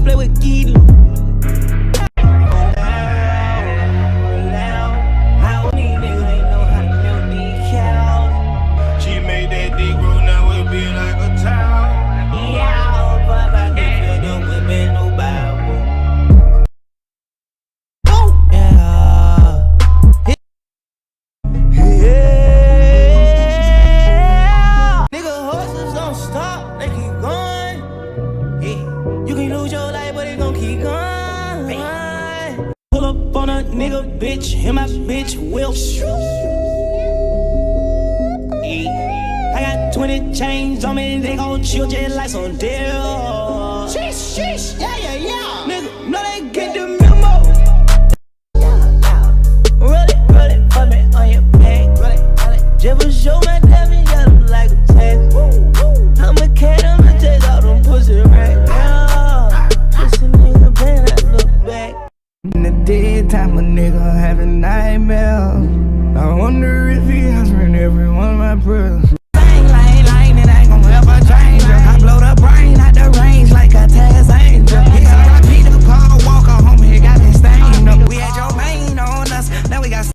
play with Gidlu. Nigga, bitch, and my bitch will. I got 20 chains on me, they gon' chill just like some deal. Sheesh, sheesh, yeah. Nigga, know they get the memo. Roll it, put me on your back. Just for show my diamond, got them like a test. I'm a cat, I'ma take all them pussy right now. Pussy nigga, man, I look back. In the daytime, a nigga having nightmares. I wonder if he answering every one of my prayers.